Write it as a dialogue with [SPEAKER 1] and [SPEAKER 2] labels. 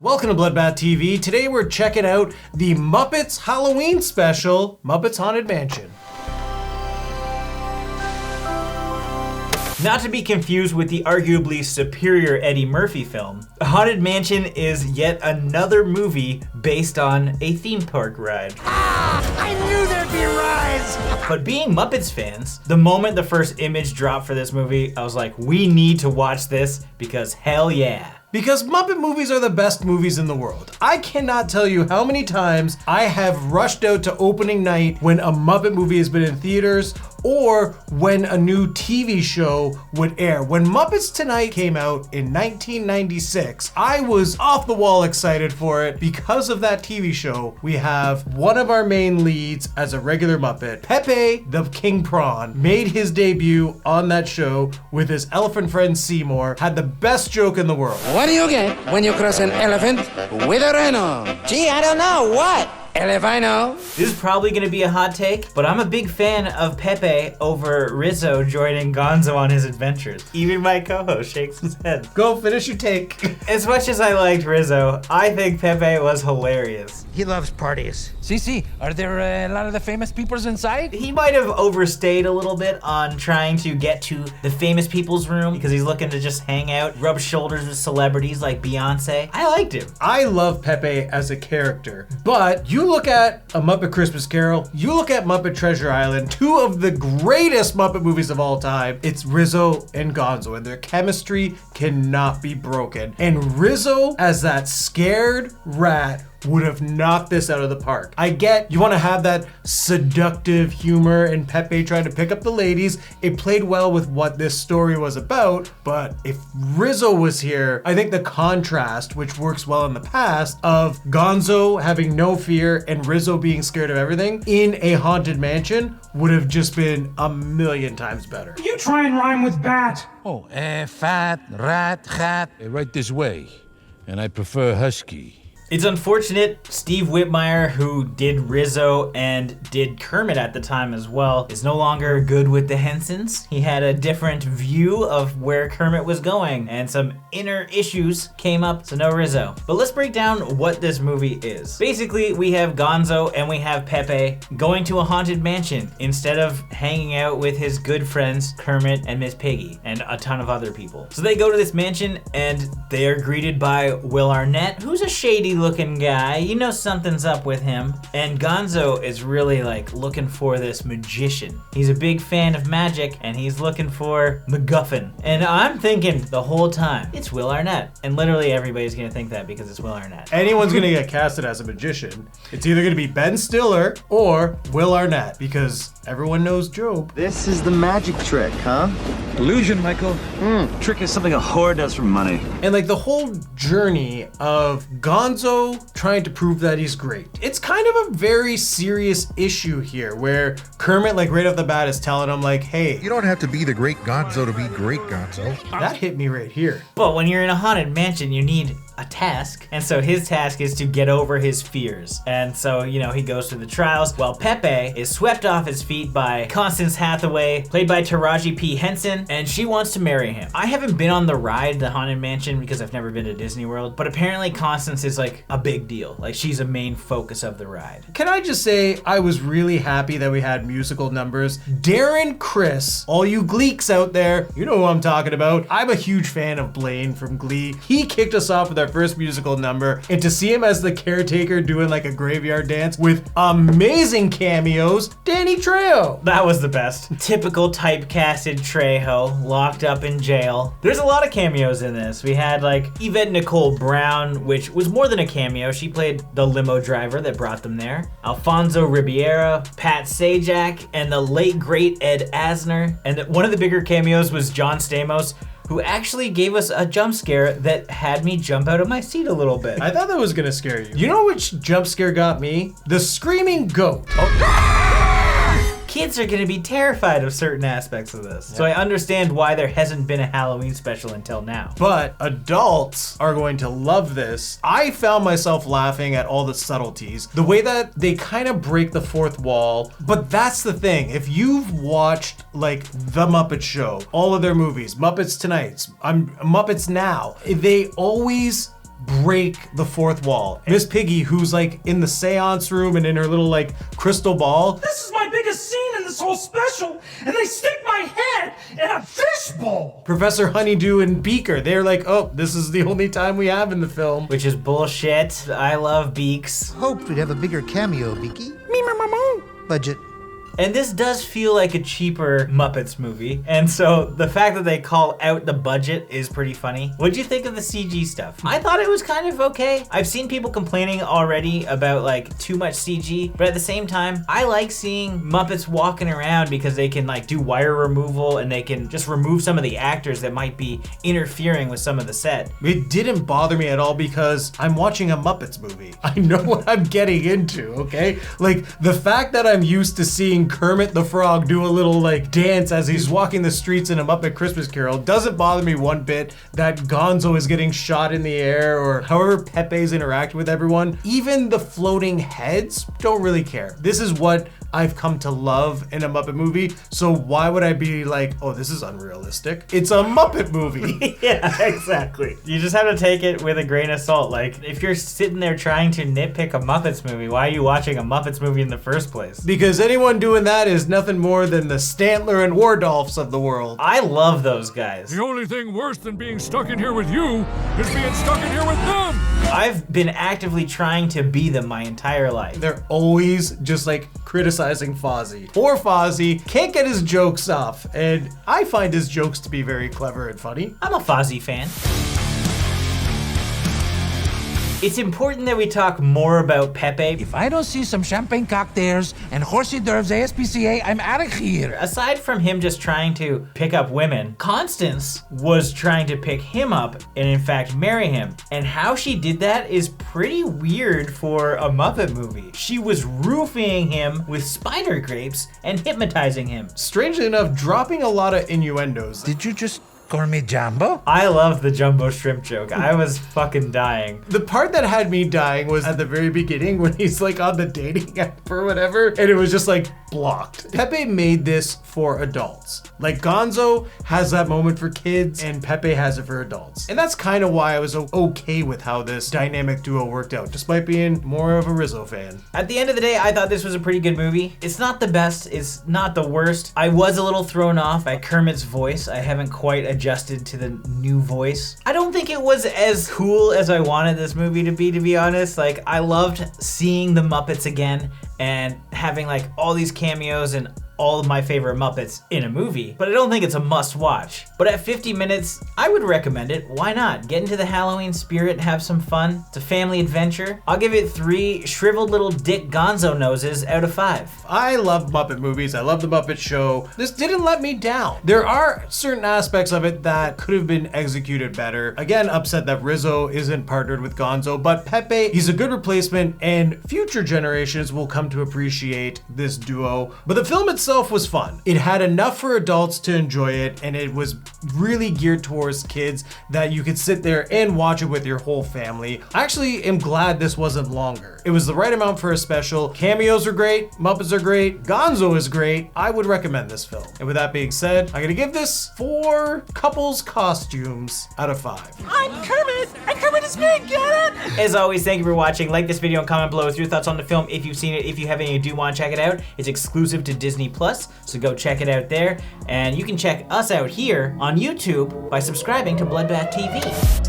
[SPEAKER 1] Welcome to Bloodbath TV. Today we're checking out the Muppets Halloween special, Muppets Haunted Mansion.
[SPEAKER 2] Not to be confused with the arguably superior Eddie Murphy film, Haunted Mansion is yet another movie based on a theme park ride.
[SPEAKER 3] I knew there'd be a rise!
[SPEAKER 2] But being Muppets fans, the moment the first image dropped for this movie, I was like, we need to watch this because hell yeah.
[SPEAKER 1] Because Muppet movies are the best movies in the world. I cannot tell you how many times I have rushed out to opening night when a Muppet movie has been in theaters or when a new TV show would air. When Muppets Tonight came out in 1996, I was off the wall excited for it. Because of that TV show, we have one of our main leads as a regular Muppet. Pepe the Prawn made his debut on that show with his elephant friend Seymour, had the best joke in the world.
[SPEAKER 3] What do you get when you cross an elephant with a rhino? Gee, I don't know. What? Elefino.
[SPEAKER 2] This is probably gonna be a hot take, but I'm a big fan of Pepe over Rizzo joining Gonzo on his adventures. Even my co-host shakes his head.
[SPEAKER 1] Go finish your take.
[SPEAKER 2] As much as I liked Rizzo, I think Pepe was hilarious.
[SPEAKER 3] He loves parties.
[SPEAKER 4] CC, are there a lot of the famous peoples inside?
[SPEAKER 2] He might have overstayed a little bit on trying to get to the famous people's room because he's looking to just hang out, rub shoulders with celebrities like Beyonce. I liked him.
[SPEAKER 1] I love Pepe as a character, but you look at A Muppet Christmas Carol, you look at Muppet Treasure Island, two of the greatest Muppet movies of all time. It's Rizzo and Gonzo, and their chemistry cannot be broken. And Rizzo as that scared rat would have knocked this out of the park. I get you want to have that seductive humor and Pepe trying to pick up the ladies. It played well with what this story was about, but if Rizzo was here, I think the contrast, which works well in the past, of Gonzo having no fear and Rizzo being scared of everything in a haunted mansion would have just been a million times better.
[SPEAKER 5] You try and rhyme with bat.
[SPEAKER 4] Oh, fat, rat, hat. Right this way. And I prefer husky.
[SPEAKER 2] It's unfortunate Steve Whitmire, who did Rizzo and did Kermit at the time as well, is no longer good with the Hensons. He had a different view of where Kermit was going, and some inner issues came up, so no Rizzo. But let's break down what this movie is. Basically, we have Gonzo and we have Pepe going to a haunted mansion instead of hanging out with his good friends Kermit and Miss Piggy and a ton of other people. So they go to this mansion and they are greeted by Will Arnett, who's a shady looking guy. You know something's up with him. And Gonzo is really like looking for this magician. He's a big fan of magic and he's looking for MacGuffin. And I'm thinking the whole time, it's Will Arnett. And literally everybody's gonna think that because it's Will Arnett.
[SPEAKER 1] Anyone's gonna get casted as a magician. It's either gonna be Ben Stiller or Will Arnett because everyone knows Job.
[SPEAKER 6] This is the magic trick, huh?
[SPEAKER 7] Illusion, Michael. Trick is something a whore does for money.
[SPEAKER 1] And like the whole journey of Gonzo trying to prove that he's great. It's kind of a very serious issue here where Kermit like right off the bat is telling him like, hey,
[SPEAKER 8] You don't have to be the great Gonzo to be great Gonzo.
[SPEAKER 1] that hit me right here.
[SPEAKER 2] But when you're in a haunted mansion, you need a task. And so his task is to get over his fears. And so, you know, he goes through the trials while Pepe is swept off his feet by Constance Hathaway, played by Taraji P. Henson, and she wants to marry him. I haven't been on the ride, the Haunted Mansion, because I've never been to Disney World, but apparently Constance is like a big deal. Like she's a main focus of the ride.
[SPEAKER 1] Can I just say I was really happy that we had musical numbers. Darren Kriss, all you Gleeks out there, you know who I'm talking about. I'm a huge fan of Blaine from Glee. He kicked us off with our first musical number, and to see him as the caretaker doing like a graveyard dance with amazing cameos, Danny Trejo.
[SPEAKER 2] That was the best. Typical typecasted Trejo, locked up in jail. There's a lot of cameos in this. We had like Yvette Nicole Brown, which was more than a cameo. She played the limo driver that brought them there. Alfonso Ribeiro, Pat Sajak, and the late great Ed Asner. And one of the bigger cameos was John Stamos, who actually gave us a jump scare that had me jump out of my seat a little bit.
[SPEAKER 1] I thought that was gonna scare you. You know which jump scare got me? The screaming goat.
[SPEAKER 2] Kids are gonna be terrified of certain aspects of this. So I understand why there hasn't been a Halloween special until now.
[SPEAKER 1] But adults are going to love this. I found myself laughing at all the subtleties, the way that they kind of break the fourth wall. But that's the thing. If you've watched like The Muppet Show, all of their movies, Muppets Tonight, Muppets Now, they always break the fourth wall. Miss Piggy, who's like in the seance room and in her little like crystal ball.
[SPEAKER 5] This is my biggest scene in this whole special, and they stick my head in a fishbowl.
[SPEAKER 1] Professor Honeydew and Beaker, they're like, oh, this is the only time we have in the film.
[SPEAKER 2] Which is bullshit. I love Beaks.
[SPEAKER 9] Hoped we'd have a bigger cameo, Beaky. Budget.
[SPEAKER 2] And this does feel like a cheaper Muppets movie. And so the fact that they call out the budget is pretty funny. What'd you think of the CG stuff? I thought it was kind of okay. I've seen people complaining already about like too much CG, but at the same time, I like seeing Muppets walking around because they can like do wire removal and they can just remove some of the actors that might be interfering with some of the set.
[SPEAKER 1] It didn't bother me at all because I'm watching a Muppets movie. I know what I'm getting into, okay? Like the fact that I'm used to seeing Kermit the Frog do a little like dance as he's walking the streets in a Muppet Christmas Carol doesn't bother me one bit. That Gonzo is getting shot in the air or however Pepe's interacting with everyone. Even the floating heads don't really care. This is what I've come to love in a Muppet movie, so why would I be like, oh, this is unrealistic? It's a Muppet movie.
[SPEAKER 2] Yeah, exactly. You just have to take it with a grain of salt. Like, if you're sitting there trying to nitpick a Muppets movie, why are you watching a Muppets movie in the first place?
[SPEAKER 1] Because anyone doing that is nothing more than the Stantler and Wardolphs of the world.
[SPEAKER 2] I love those guys.
[SPEAKER 10] The only thing worse than being stuck in here with you is being stuck in here with them.
[SPEAKER 2] I've been actively trying to be them my entire life.
[SPEAKER 1] They're always just like criticizing Fozzy. Poor Fozzy can't get his jokes off, and I find his jokes to be very clever and funny.
[SPEAKER 2] I'm a Fozzy fan. It's important that we talk more about Pepe.
[SPEAKER 11] If I don't see some champagne cocktails and horsey d'oeuvres ASPCA, I'm out of here.
[SPEAKER 2] Aside from him just trying to pick up women, Constance was trying to pick him up and in fact marry him. And how she did that is pretty weird for a Muppet movie. She was roofing him with spider grapes and hypnotizing him.
[SPEAKER 1] Strangely enough, dropping a lot of innuendos.
[SPEAKER 11] Did you just call me Jumbo?
[SPEAKER 2] I love the jumbo shrimp joke. I was fucking dying.
[SPEAKER 1] The part that had me dying was at the very beginning when he's like on the dating app or whatever, and it was just like blocked. Pepe made this for adults. Like Gonzo has that moment for kids and Pepe has it for adults. And that's kind of why I was okay with how this dynamic duo worked out, despite being more of a Rizzo fan.
[SPEAKER 2] At the end of the day, I thought this was a pretty good movie. It's not the best, it's not the worst. I was a little thrown off by Kermit's voice. I haven't quite adjusted to the new voice. I don't think it was as cool as I wanted this movie to be honest. Like, I loved seeing the Muppets again and having like all these cameos and all of my favorite Muppets in a movie, but I don't think it's a must watch. But at 50 minutes, I would recommend it. Why not? Get into the Halloween spirit and have some fun. It's a family adventure. I'll give it 3 shriveled little dick Gonzo noses out of 5.
[SPEAKER 1] I love Muppet movies. I love the Muppet Show. This didn't let me down. There are certain aspects of it that could have been executed better. Again, upset that Rizzo isn't partnered with Gonzo, but Pepe, he's a good replacement and future generations will come to appreciate this duo. But the film itself was fun. It had enough for adults to enjoy it, and it was really geared towards kids that you could sit there and watch it with your whole family. I actually am glad this wasn't longer. It was the right amount for a special. Cameos are great, Muppets are great, Gonzo is great. I would recommend this film. And with that being said, I'm gonna give this 4 couples costumes out of 5.
[SPEAKER 5] I'm Kermit, and Kermit is me, get it?
[SPEAKER 2] As always, thank you for watching. Like this video and comment below with your thoughts on the film if you've seen it. If you haven't and you do want to check it out, it's exclusive to Disney+, so go check it out there. And you can check us out here on YouTube by subscribing to Bloodbath TV.